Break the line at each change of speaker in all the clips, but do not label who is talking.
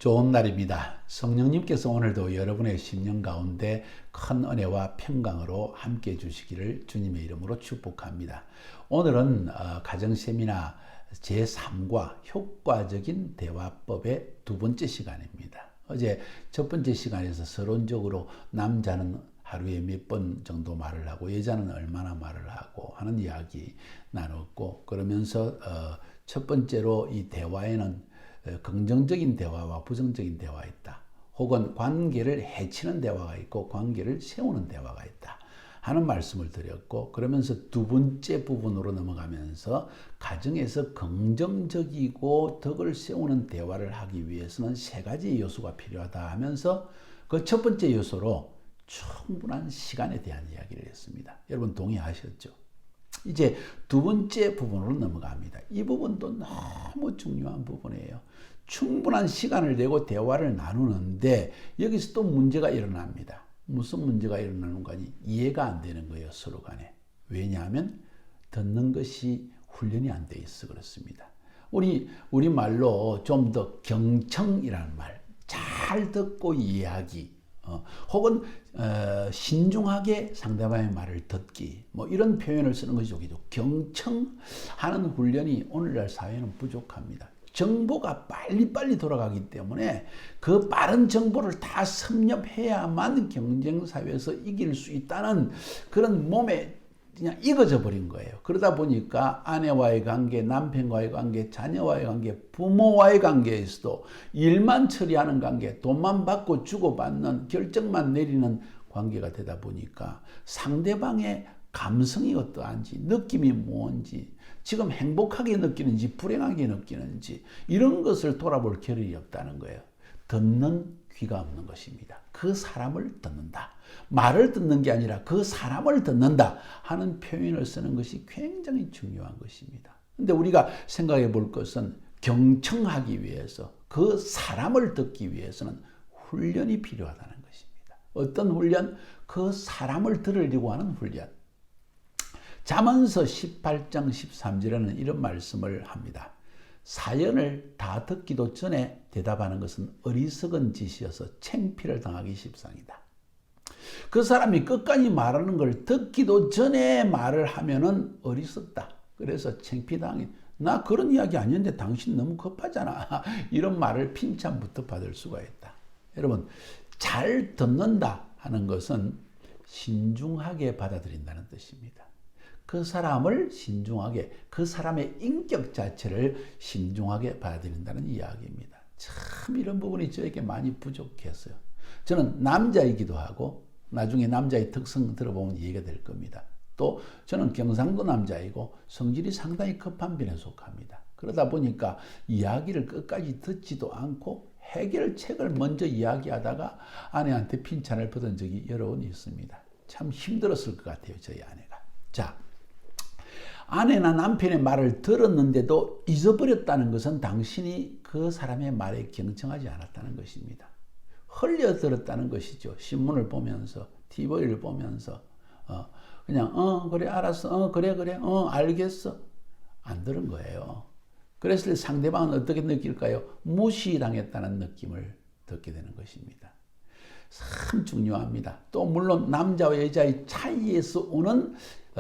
좋은 날입니다. 성령님께서 오늘도 여러분의 심령 가운데 큰 은혜와 평강으로 함께 해주시기를 주님의 이름으로 축복합니다. 오늘은 가정세미나 제3과 효과적인 대화법의 두 번째 시간입니다. 어제 첫 번째 시간에서 서론적으로 남자는 하루에 몇 번 정도 말을 하고 여자는 얼마나 말을 하고 하는 이야기 나눴고, 그러면서 첫 번째로 이 대화에는 긍정적인 대화와 부정적인 대화가 있다. 혹은 관계를 해치는 대화가 있고 관계를 세우는 대화가 있다 하는 말씀을 드렸고, 그러면서 두 번째 부분으로 넘어가면서 가정에서 긍정적이고 덕을 세우는 대화를 하기 위해서는 세 가지 요소가 필요하다 하면서 그 첫 번째 요소로 충분한 시간에 대한 이야기를 했습니다. 여러분 동의하셨죠? 이제 두 번째 부분으로 넘어갑니다. 이 부분도 너무 중요한 부분이에요. 충분한 시간을 내고 대화를 나누는데 여기서 또 문제가 일어납니다. 무슨 문제가 일어나는 거니? 이해가 안 되는 거예요, 서로 간에. 왜냐하면 듣는 것이 훈련이 안 돼 있어 그렇습니다. 우리 말로 좀 더 경청이라는 말, 잘 듣고 이해하기, 혹은 신중하게 상대방의 말을 듣기, 뭐 이런 표현을 쓰는 것이 좋겠죠. 경청하는 훈련이 오늘날 사회는 부족합니다. 정보가 빨리빨리 돌아가기 때문에 그 빠른 정보를 다 섭렵해야만 경쟁사회에서 이길 수 있다는 그런 몸에 그냥 익어져 버린 거예요. 그러다 보니까 아내와의 관계, 남편과의 관계, 자녀와의 관계, 부모와의 관계에서도 일만 처리하는 관계, 돈만 받고 주고받는, 결정만 내리는 관계가 되다 보니까 상대방의 감성이 어떠한지, 느낌이 뭔지, 지금 행복하게 느끼는지 불행하게 느끼는지 이런 것을 돌아볼 겨를이 없다는 거예요. 듣는 귀가 없는 것입니다. 그 사람을 듣는다. 말을 듣는 게 아니라 그 사람을 듣는다 하는 표현을 쓰는 것이 굉장히 중요한 것입니다. 근데 우리가 생각해 볼 것은 경청하기 위해서, 그 사람을 듣기 위해서는 훈련이 필요하다는 것입니다. 어떤 훈련? 그 사람을 들으려고 하는 훈련. 잠언서 18장 13절에는 이런 말씀을 합니다. 사연을 다 듣기도 전에 대답하는 것은 어리석은 짓이어서 창피를 당하기 십상이다. 그 사람이 끝까지 말하는 걸 듣기도 전에 말을 하면은 어리석다. 그래서 창피당해. 나 그런 이야기 아니었는데 당신 너무 급하잖아. 이런 말을 핀찬부터 받을 수가 있다. 여러분, 잘 듣는다 하는 것은 신중하게 받아들인다는 뜻입니다. 그 사람을 신중하게, 그 사람의 인격 자체를 신중하게 받아들인다는 이야기입니다. 참 이런 부분이 저에게 많이 부족했어요. 저는 남자이기도 하고 나중에 남자의 특성 들어보면 이해가 될 겁니다. 또 저는 경상도 남자이고 성질이 상당히 급한 편에 속합니다. 그러다 보니까 이야기를 끝까지 듣지도 않고 해결책을 먼저 이야기하다가 아내한테 핀찬을 받은 적이 여러 번 있습니다. 참 힘들었을 것 같아요, 저희 아내가. 자, 아내나 남편의 말을 들었는데도 잊어버렸다는 것은 당신이 그 사람의 말에 경청하지 않았다는 것입니다. 흘려들었다는 것이죠. 신문을 보면서, TV를 보면서 그냥 그래 알았어, 그래 알겠어, 안 들은 거예요. 그랬을 때 상대방은 어떻게 느낄까요? 무시당했다는 느낌을 듣게 되는 것입니다. 참 중요합니다. 또 물론 남자와 여자의 차이에서 오는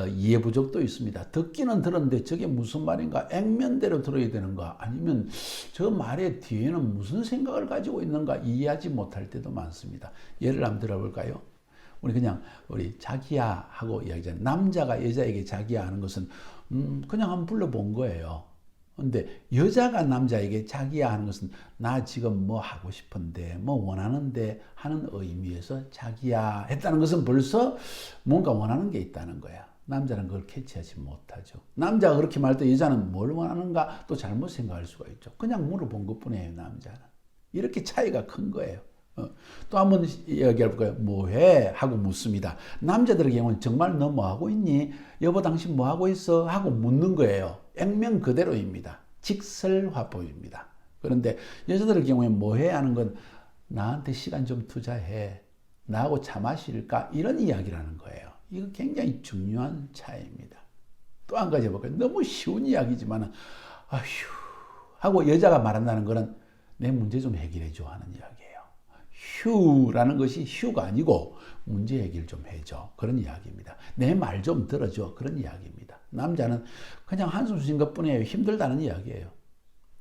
이해 부족도 있습니다. 듣기는 들었는데 저게 무슨 말인가, 액면대로 들어야 되는가, 아니면 저 말의 뒤에는 무슨 생각을 가지고 있는가 이해하지 못할 때도 많습니다. 예를 한번 들어볼까요? 우리 자기야 하고 이야기하잖아요. 남자가 여자에게 자기야 하는 것은 그냥 한번 불러본 거예요. 근데 여자가 남자에게 자기야 하는 것은 나 지금 뭐 하고 싶은데, 뭐 원하는데 하는 의미에서 자기야 했다는 것은 벌써 뭔가 원하는 게 있다는 거야. 남자는 그걸 캐치하지 못하죠. 남자가 그렇게 말할 때 여자는 뭘 원하는가 또 잘못 생각할 수가 있죠. 그냥 물어본 것뿐이에요, 남자는. 이렇게 차이가 큰 거예요. 또 한번 이야기해볼까요? 뭐해? 하고 묻습니다. 남자들의 경우는 정말 너 뭐하고 있니? 여보 당신 뭐하고 있어? 하고 묻는 거예요. 액면 그대로입니다. 직설화법입니다. 그런데 여자들의 경우에 뭐해? 하는 건 나한테 시간 좀 투자해. 나하고 차 마실까? 이런 이야기를 하는 거예요. 이거 굉장히 중요한 차이입니다. 또 한 가지 해볼까요? 너무 쉬운 이야기지만 아휴 하고 여자가 말한다는 거는 내 문제 좀 해결해 줘 하는 이야기예요. 휴라는 것이 휴가 아니고 문제 해결 좀 해줘. 그런 이야기입니다. 내 말 좀 들어줘. 그런 이야기입니다. 남자는 그냥 한숨 쉬는 것뿐이에요. 힘들다는 이야기예요.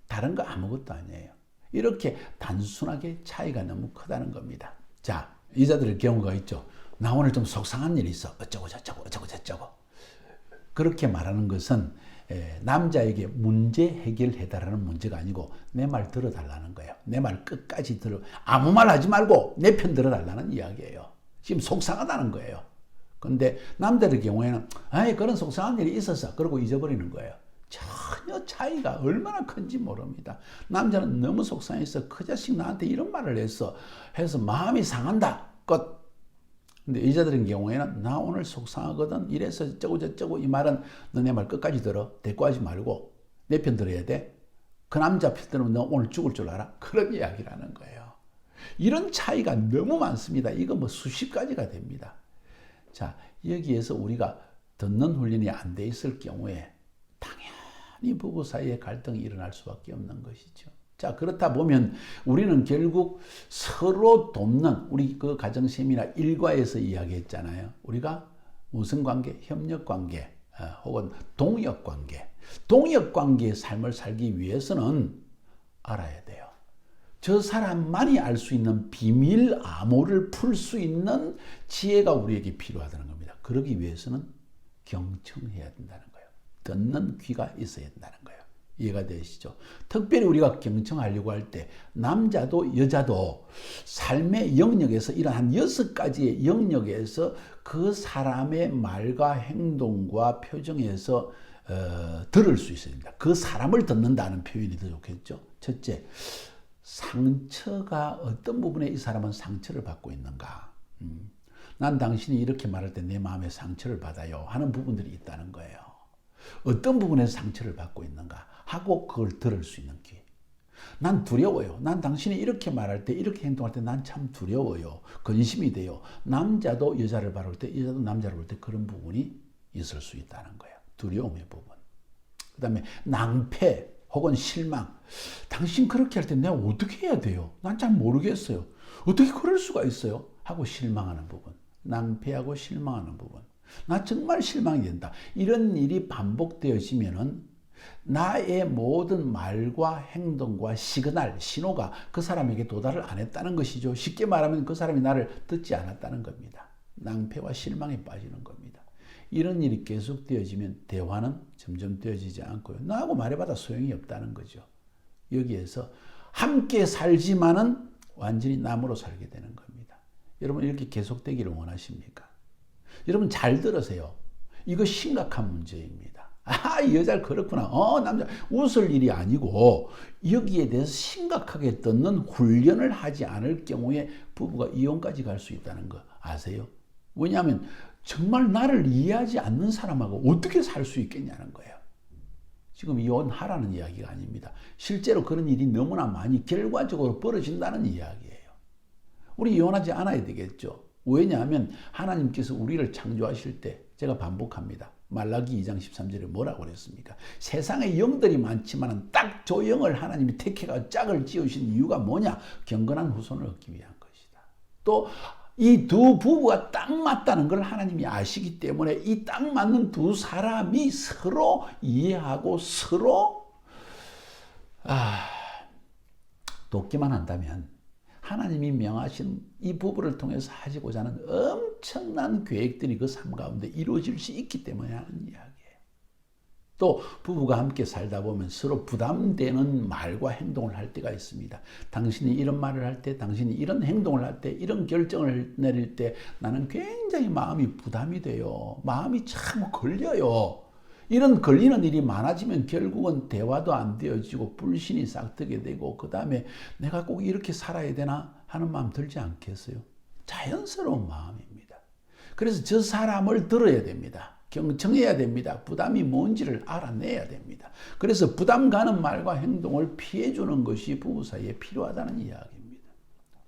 다른 거 아무것도 아니에요. 이렇게 단순하게 차이가 너무 크다는 겁니다. 자, 여자들의 경우가 있죠. 나 오늘 좀 속상한 일이 있어. 어쩌고 저쩌고 어쩌고 저쩌고. 그렇게 말하는 것은 남자에게 문제 해결해달라는 문제가 아니고 내 말 들어달라는 거예요. 내 말 끝까지 아무 말 하지 말고 내 편 들어달라는 이야기예요. 지금 속상하다는 거예요. 근데 남자의 경우에는 그런 속상한 일이 있었어. 그러고 잊어버리는 거예요. 전혀 차이가 얼마나 큰지 모릅니다. 남자는 너무 속상해서 그 자식 나한테 이런 말을 했어. 해서 마음이 상한다. 끝. 근데 여자들인 경우에는 나 오늘 속상하거든. 이래서 저쩌고 저쩌고 이 말은 너 내 말 끝까지 들어. 대꾸하지 말고 내 편 들어야 돼. 그 남자 편 들으면 너 오늘 죽을 줄 알아. 그런 이야기라는 거예요. 이런 차이가 너무 많습니다. 이거 뭐 수십 가지가 됩니다. 자, 여기에서 우리가 듣는 훈련이 안 돼 있을 경우에 당연히 부부 사이에 갈등이 일어날 수밖에 없는 것이죠. 자, 그렇다 보면 우리는 결국 서로 돕는 우리 그 가정 세미나 1과에서 이야기했잖아요. 우리가 무슨 관계? 협력 관계 혹은 동역 관계. 동역 관계의 삶을 살기 위해서는 알아야 돼요. 저 사람만이 알 수 있는 비밀 암호를 풀 수 있는 지혜가 우리에게 필요하다는 겁니다. 그러기 위해서는 경청해야 된다는 거예요. 듣는 귀가 있어야 된다는 거예요. 이해가 되시죠? 특별히 우리가 경청하려고 할 때 남자도 여자도 삶의 영역에서 이런 한 6가지의 영역에서 그 사람의 말과 행동과 표정에서 들을 수 있어야 됩니다. 그 사람을 듣는다는 표현이 더 좋겠죠. 첫째, 상처가 어떤 부분에 이 사람은 상처를 받고 있는가. 난 당신이 이렇게 말할 때 내 마음에 상처를 받아요 하는 부분들이 있다는 거예요. 어떤 부분에서 상처를 받고 있는가 하고 그걸 들을 수 있는 귀. 난 두려워요. 난 당신이 이렇게 말할 때 이렇게 행동할 때 난 참 두려워요. 근심이 돼요. 남자도 여자를 바라볼 때 여자도 남자를 볼 때 그런 부분이 있을 수 있다는 거예요. 두려움의 부분. 그 다음에 낭패 혹은 실망. 당신 그렇게 할 때 내가 어떻게 해야 돼요? 난 잘 모르겠어요. 어떻게 그럴 수가 있어요? 하고 실망하는 부분. 낭패하고 실망하는 부분. 나 정말 실망이 된다. 이런 일이 반복되어지면은 나의 모든 말과 행동과 시그널, 신호가 그 사람에게 도달을 안 했다는 것이죠. 쉽게 말하면 그 사람이 나를 듣지 않았다는 겁니다. 낭패와 실망에 빠지는 겁니다. 이런 일이 계속되어지면 대화는 점점 되어지지 않고요. 나하고 말해봐도 소용이 없다는 거죠. 여기에서 함께 살지만은 완전히 남으로 살게 되는 겁니다. 여러분 이렇게 계속되기를 원하십니까? 여러분 잘 들으세요. 이거 심각한 문제입니다. 이 여자 그렇구나. 남자 웃을 일이 아니고 여기에 대해서 심각하게 듣는 훈련을 하지 않을 경우에 부부가 이혼까지 갈 수 있다는 거 아세요? 왜냐하면 정말 나를 이해하지 않는 사람하고 어떻게 살 수 있겠냐는 거예요. 지금 이혼하라는 이야기가 아닙니다. 실제로 그런 일이 너무나 많이 결과적으로 벌어진다는 이야기예요. 우리 이혼하지 않아야 되겠죠. 왜냐하면 하나님께서 우리를 창조하실 때 제가 반복합니다. 말라기 2장 13절에 뭐라고 그랬습니까? 세상에 영들이 많지만 딱 저 영을 하나님이 택해가 짝을 지으신 이유가 뭐냐? 경건한 후손을 얻기 위한 것이다. 또 이 두 부부가 딱 맞다는 걸 하나님이 아시기 때문에 이 딱 맞는 두 사람이 서로 이해하고 서로 돕기만 한다면 하나님이 명하신 이 부부를 통해서 하시고자 하는 엄청난 계획들이 그 삶 가운데 이루어질 수 있기 때문에 하는 이야기예요. 또 부부가 함께 살다 보면 서로 부담되는 말과 행동을 할 때가 있습니다. 당신이 이런 말을 할 때, 당신이 이런 행동을 할 때, 이런 결정을 내릴 때 나는 굉장히 마음이 부담이 돼요. 마음이 참 걸려요. 이런 걸리는 일이 많아지면 결국은 대화도 안 되어지고 불신이 싹트게 되고 그 다음에 내가 꼭 이렇게 살아야 되나 하는 마음 들지 않겠어요? 자연스러운 마음입니다. 그래서 저 사람을 들어야 됩니다. 경청해야 됩니다. 부담이 뭔지를 알아내야 됩니다. 그래서 부담 가는 말과 행동을 피해주는 것이 부부 사이에 필요하다는 이야기입니다.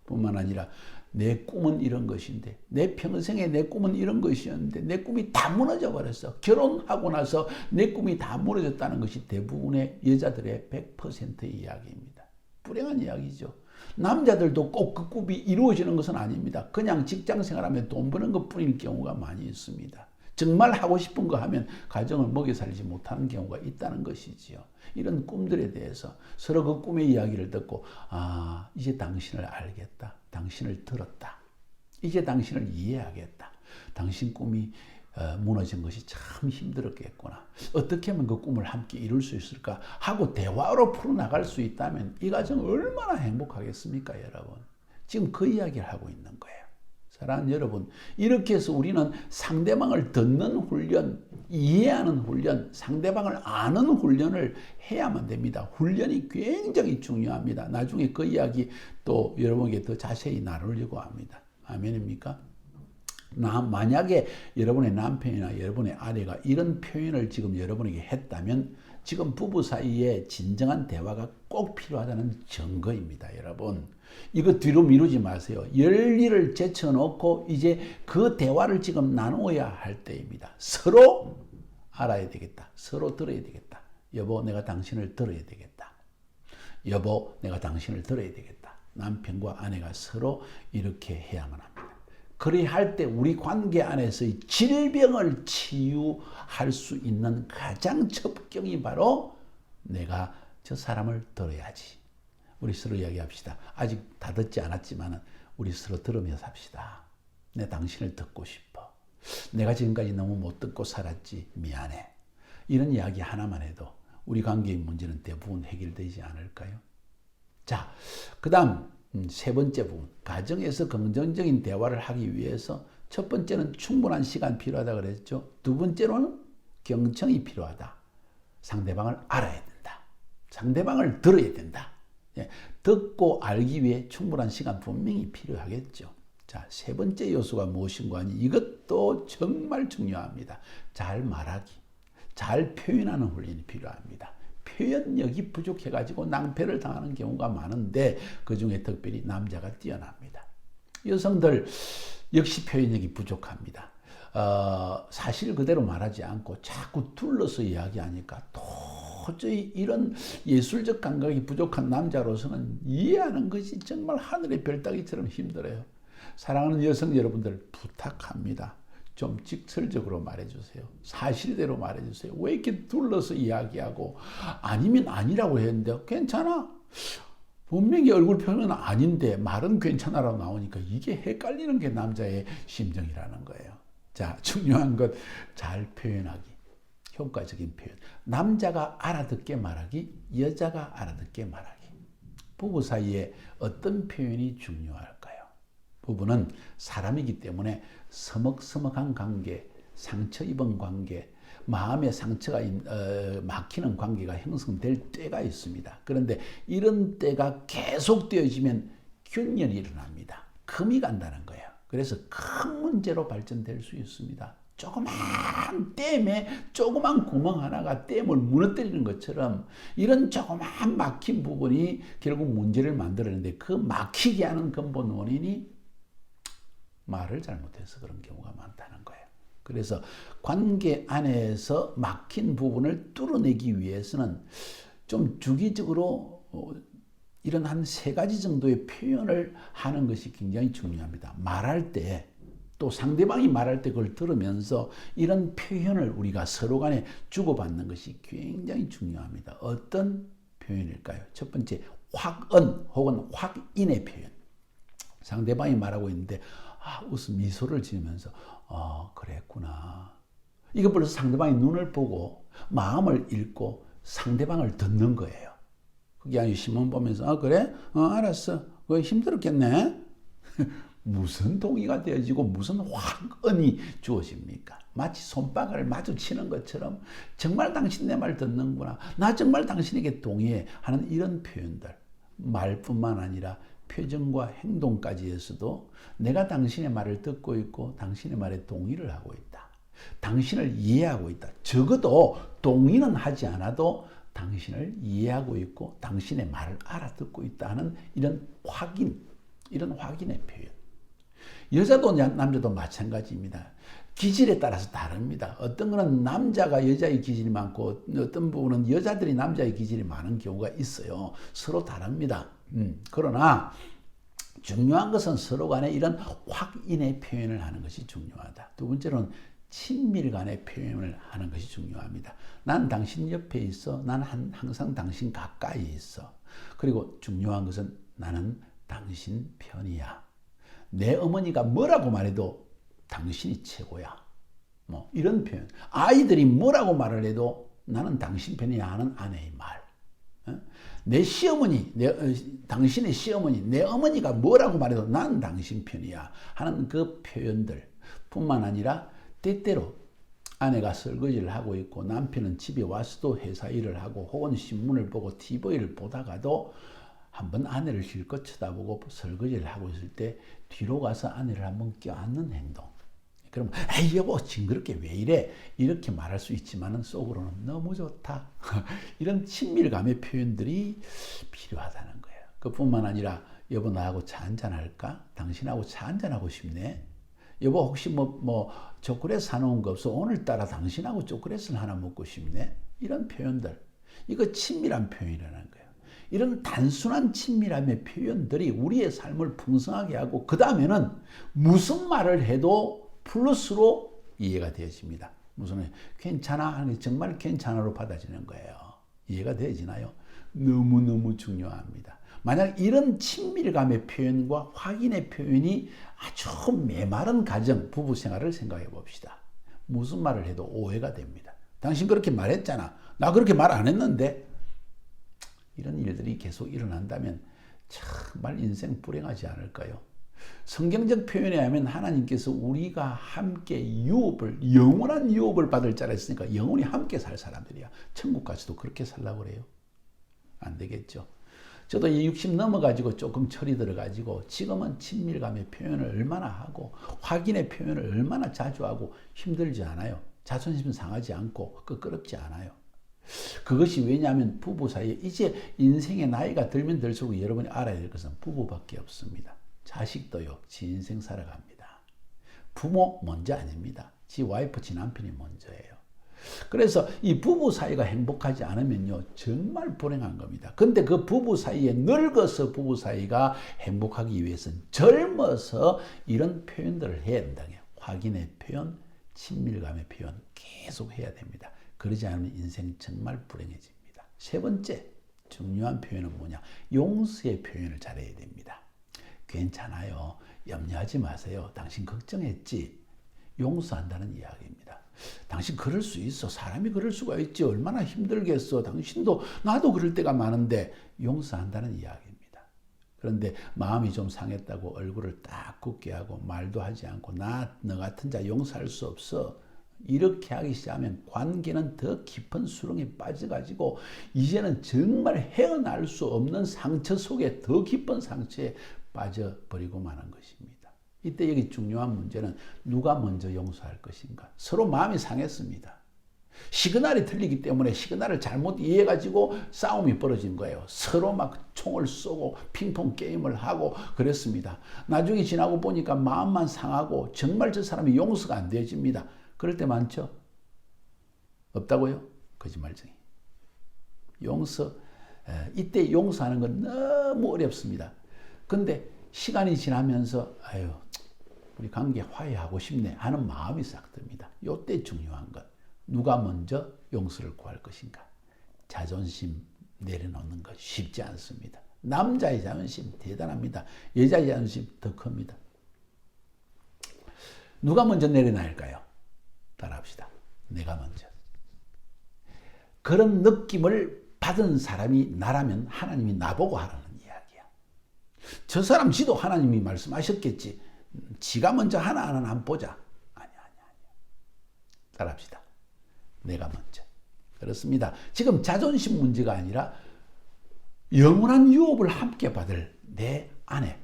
뿐만 아니라 내 꿈은 이런 것인데 내 평생에 내 꿈은 이런 것이었는데 내 꿈이 다 무너져 버렸어. 결혼하고 나서 내 꿈이 다 무너졌다는 것이 대부분의 여자들의 100%의 이야기입니다. 불행한 이야기죠. 남자들도 꼭 그 꿈이 이루어지는 것은 아닙니다. 그냥 직장 생활하며 돈 버는 것뿐일 경우가 많이 있습니다. 정말 하고 싶은 거 하면 가정을 먹여 살리지 못하는 경우가 있다는 것이지요. 이런 꿈들에 대해서 서로 그 꿈의 이야기를 듣고 이제 당신을 알겠다. 당신을 들었다. 이제 당신을 이해하겠다. 당신 꿈이 무너진 것이 참 힘들었겠구나. 어떻게 하면 그 꿈을 함께 이룰 수 있을까 하고 대화로 풀어나갈 수 있다면 이 가정 얼마나 행복하겠습니까, 여러분? 지금 그 이야기를 하고 있는 거예요. 사랑하는 여러분, 이렇게 해서 우리는 상대방을 듣는 훈련, 이해하는 훈련, 상대방을 아는 훈련을 해야만 됩니다. 훈련이 굉장히 중요합니다. 나중에 그 이야기 또 여러분에게 더 자세히 나누려고 합니다. 아멘입니까? 만약에 여러분의 남편이나 여러분의 아내가 이런 표현을 지금 여러분에게 했다면 지금 부부 사이에 진정한 대화가 꼭 필요하다는 증거입니다. 여러분, 이거 뒤로 미루지 마세요. 열일을 제쳐놓고 이제 그 대화를 지금 나누어야 할 때입니다. 서로 알아야 되겠다. 서로 들어야 되겠다. 여보, 내가 당신을 들어야 되겠다. 여보, 내가 당신을 들어야 되겠다. 남편과 아내가 서로 이렇게 해야만 합니다. 그래야 할 때 우리 관계 안에서의 질병을 치유할 수 있는 가장 첩경이 바로 내가 저 사람을 들어야지. 우리 서로 이야기합시다. 아직 다 듣지 않았지만 우리 서로 들으면서 합시다. 내 당신을 듣고 싶어. 내가 지금까지 너무 못 듣고 살았지. 미안해. 이런 이야기 하나만 해도 우리 관계의 문제는 대부분 해결되지 않을까요? 자, 그 다음 세 번째 부분, 가정에서 긍정적인 대화를 하기 위해서 첫 번째는 충분한 시간 필요하다 그랬죠. 두 번째로는 경청이 필요하다. 상대방을 알아야 된다. 상대방을 들어야 된다. 듣고 알기 위해 충분한 시간 분명히 필요하겠죠. 자, 세 번째 요소가 무엇인가 하니 이것도 정말 중요합니다. 잘 말하기, 잘 표현하는 훈련이 필요합니다. 표현력이 부족해가지고 낭패를 당하는 경우가 많은데 그중에 특별히 남자가 뛰어납니다. 여성들 역시 표현력이 부족합니다. 사실 그대로 말하지 않고 자꾸 둘러서 이야기하니까 도저히 이런 예술적 감각이 부족한 남자로서는 이해하는 것이 정말 하늘의 별 따기처럼 힘들어요. 사랑하는 여성 여러분들 부탁합니다. 좀 직설적으로 말해주세요. 사실대로 말해주세요. 왜 이렇게 둘러서 이야기하고 아니면 아니라고 했는데 괜찮아. 분명히 얼굴 표현은 아닌데 말은 괜찮아라고 나오니까 이게 헷갈리는 게 남자의 심정이라는 거예요. 자, 중요한 것 잘 표현하기. 효과적인 표현. 남자가 알아듣게 말하기, 여자가 알아듣게 말하기. 부부 사이에 어떤 표현이 중요할까요? 부부는 사람이기 때문에 서먹서먹한 관계, 상처 입은 관계, 마음의 상처가 막히는 관계가 형성될 때가 있습니다. 그런데 이런 때가 계속되어지면 균열이 일어납니다. 금이 간다는 거예요. 그래서 큰 문제로 발전될 수 있습니다. 조그만 댐에 조그만 구멍 하나가 댐을 무너뜨리는 것처럼 이런 조그만 막힌 부분이 결국 문제를 만들어내는데 그 막히게 하는 근본 원인이 말을 잘못해서 그런 경우가 많다는 거예요. 그래서 관계 안에서 막힌 부분을 뚫어내기 위해서는 좀 주기적으로 이런 한 3가지 정도의 표현을 하는 것이 굉장히 중요합니다. 말할 때 또 상대방이 말할 때 그걸 들으면서 이런 표현을 우리가 서로 간에 주고받는 것이 굉장히 중요합니다. 어떤 표현일까요? 첫 번째, 확언 혹은 확인의 표현. 상대방이 말하고 있는데 웃음 미소를 지으면서 그랬구나. 이거 벌써 상대방의 눈을 보고 마음을 읽고 상대방을 듣는 거예요. 그게 아니고 신문 보면서 그래? 알았어. 그거 힘들었겠네. 무슨 동의가 되어지고 무슨 확언이 주어집니까? 마치 손바닥을 마주치는 것처럼 정말 당신 내 말 듣는구나. 나 정말 당신에게 동의해 하는 이런 표현들. 말뿐만 아니라 표정과 행동까지 해서도 내가 당신의 말을 듣고 있고 당신의 말에 동의를 하고 있다. 당신을 이해하고 있다. 적어도 동의는 하지 않아도 당신을 이해하고 있고 당신의 말을 알아듣고 있다는 이런 확인, 이런 확인의 표현. 여자도 남자도 마찬가지입니다. 기질에 따라서 다릅니다. 어떤 거는 남자가 여자의 기질이 많고 어떤 부분은 여자들이 남자의 기질이 많은 경우가 있어요. 서로 다릅니다. 그러나 중요한 것은 서로 간에 이런 확인의 표현을 하는 것이 중요하다. 두 번째로는 친밀 간의 표현을 하는 것이 중요합니다. 난 당신 옆에 있어. 난 항상 당신 가까이 있어. 그리고 중요한 것은 나는 당신 편이야. 내 어머니가 뭐라고 말해도 당신이 최고야. 뭐 이런 표현. 아이들이 뭐라고 말을 해도 나는 당신 편이야 하는 아내의 말. 내 시어머니, 당신의 시어머니, 내 어머니가 뭐라고 말해도 난 당신 편이야 하는 그 표현들 뿐만 아니라 때때로 아내가 설거지를 하고 있고 남편은 집에 와서도 회사 일을 하고 혹은 신문을 보고 TV를 보다가도 한번 아내를 실컷 쳐다보고 설거지를 하고 있을 때 뒤로 가서 아내를 한번 껴안는 행동. 그럼 에이 여보 징그럽게 왜 이래? 이렇게 말할 수 있지만 속으로는 너무 좋다. 이런 친밀감의 표현들이 필요하다는 거예요. 그뿐만 아니라 여보 나하고 차 한잔 할까? 당신하고 차 한잔 하고 싶네. 여보 혹시 뭐 초콜릿 사놓은 거 없어? 오늘따라 당신하고 초콜릿을 하나 먹고 싶네. 이런 표현들. 이거 친밀한 표현이라는 거예요. 이런 단순한 친밀함의 표현들이 우리의 삶을 풍성하게 하고 그 다음에는 무슨 말을 해도 플러스로 이해가 되어집니다. 무슨 괜찮아 하는 게 정말 괜찮아로 받아지는 거예요. 이해가 되어지나요? 너무너무 중요합니다. 만약 이런 친밀감의 표현과 확인의 표현이 아주 메마른 가정, 부부 생활을 생각해 봅시다. 무슨 말을 해도 오해가 됩니다. 당신 그렇게 말했잖아. 나 그렇게 말 안 했는데. 이런 일들이 계속 일어난다면 정말 인생 불행하지 않을까요? 성경적 표현에 하면 하나님께서 우리가 함께 유업을, 영원한 유업을 받을 자라 했으니까 영원히 함께 살 사람들이야. 천국 가서도 그렇게 살라고 그래요? 안 되겠죠. 저도 60 넘어가지고 조금 철이 들어가지고 지금은 친밀감의 표현을 얼마나 하고 확인의 표현을 얼마나 자주 하고 힘들지 않아요. 자존심 상하지 않고 끄끄럽지 않아요. 그것이 왜냐하면 부부 사이에 이제 인생의 나이가 들면 들수록 여러분이 알아야 될 것은 부부밖에 없습니다. 자식도요, 지 인생 살아갑니다. 부모 먼저 아닙니다. 지 와이프, 지 남편이 먼저예요. 그래서 이 부부 사이가 행복하지 않으면요, 정말 불행한 겁니다. 근데 그 부부 사이에 늙어서 부부 사이가 행복하기 위해서는 젊어서 이런 표현들을 해야 된다는 거예요. 확인의 표현, 친밀감의 표현 계속 해야 됩니다. 그러지 않으면 인생 정말 불행해집니다. 세 번째 중요한 표현은 뭐냐? 용서의 표현을 잘해야 됩니다. 괜찮아요. 염려하지 마세요. 당신 걱정했지? 용서한다는 이야기입니다. 당신 그럴 수 있어. 사람이 그럴 수가 있지. 얼마나 힘들겠어. 당신도 나도 그럴 때가 많은데 용서한다는 이야기입니다. 그런데 마음이 좀 상했다고 얼굴을 딱 굳게 하고 말도 하지 않고 너 같은 자 용서할 수 없어. 이렇게 하기 시작하면 관계는 더 깊은 수렁에 빠져가지고 이제는 정말 헤어날 수 없는 상처 속에 더 깊은 상처에 빠져버리고 마는 것입니다. 이때 여기 중요한 문제는 누가 먼저 용서할 것인가. 서로 마음이 상했습니다. 시그널이 틀리기 때문에 시그널을 잘못 이해해가지고 싸움이 벌어진 거예요. 서로 막 총을 쏘고 핑퐁 게임을 하고 그랬습니다. 나중에 지나고 보니까 마음만 상하고 정말 저 사람이 용서가 안 되어집니다. 그럴 때 많죠? 없다고요? 거짓말쟁이. 이때 용서하는 건 너무 어렵습니다. 근데 시간이 지나면서 아유 우리 관계 화해하고 싶네 하는 마음이 싹 듭니다. 이때 중요한 것. 누가 먼저 용서를 구할 것인가. 자존심 내려놓는 것 쉽지 않습니다. 남자의 자존심 대단합니다. 여자의 자존심 더 큽니다. 누가 먼저 내려놔할까요? 따라합시다. 내가 먼저. 그런 느낌을 받은 사람이 나라면 하나님이 나보고 하라는 이야기야. 저 사람 지도 하나님이 말씀하셨겠지. 지가 먼저 하나는 안 보자. 아니야. 따라합시다. 내가 먼저. 그렇습니다. 지금 자존심 문제가 아니라 영원한 유업을 함께 받을 내 아내.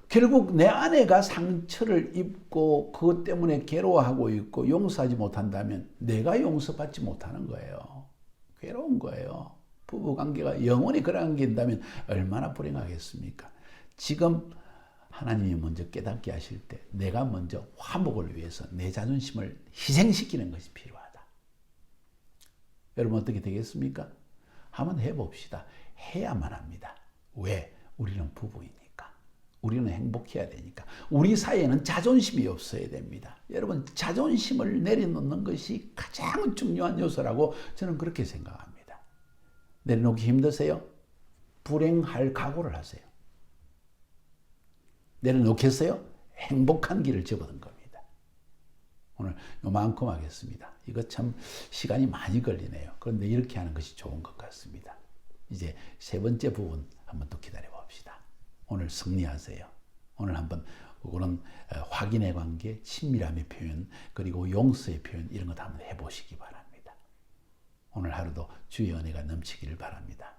결국 내 아내가 상처를 입고 그것 때문에 괴로워하고 있고 용서하지 못한다면 내가 용서받지 못하는 거예요. 괴로운 거예요. 부부관계가 영원히 그런 관계인다면 얼마나 불행하겠습니까? 지금 하나님이 먼저 깨닫게 하실 때 내가 먼저 화목을 위해서 내 자존심을 희생시키는 것이 필요하다. 여러분 어떻게 되겠습니까? 한번 해봅시다. 해야만 합니다. 왜? 우리는 부부이니까. 우리는 행복해야 되니까. 우리 사이에는 자존심이 없어야 됩니다. 여러분 자존심을 내려놓는 것이 가장 중요한 요소라고 저는 그렇게 생각합니다. 내려놓기 힘드세요? 불행할 각오를 하세요. 내려놓겠어요? 행복한 길을 접어든 겁니다. 오늘 요만큼 하겠습니다. 이거 참 시간이 많이 걸리네요. 그런데 이렇게 하는 것이 좋은 것 같습니다. 이제 세 번째 부분 한번 또 기다려 봅시다. 오늘 승리하세요. 오늘 한번 그런 확인의 관계, 친밀함의 표현, 그리고 용서의 표현 이런 것 한번 해보시기 바랍니다. 오늘 하루도 주의 은혜가 넘치기를 바랍니다.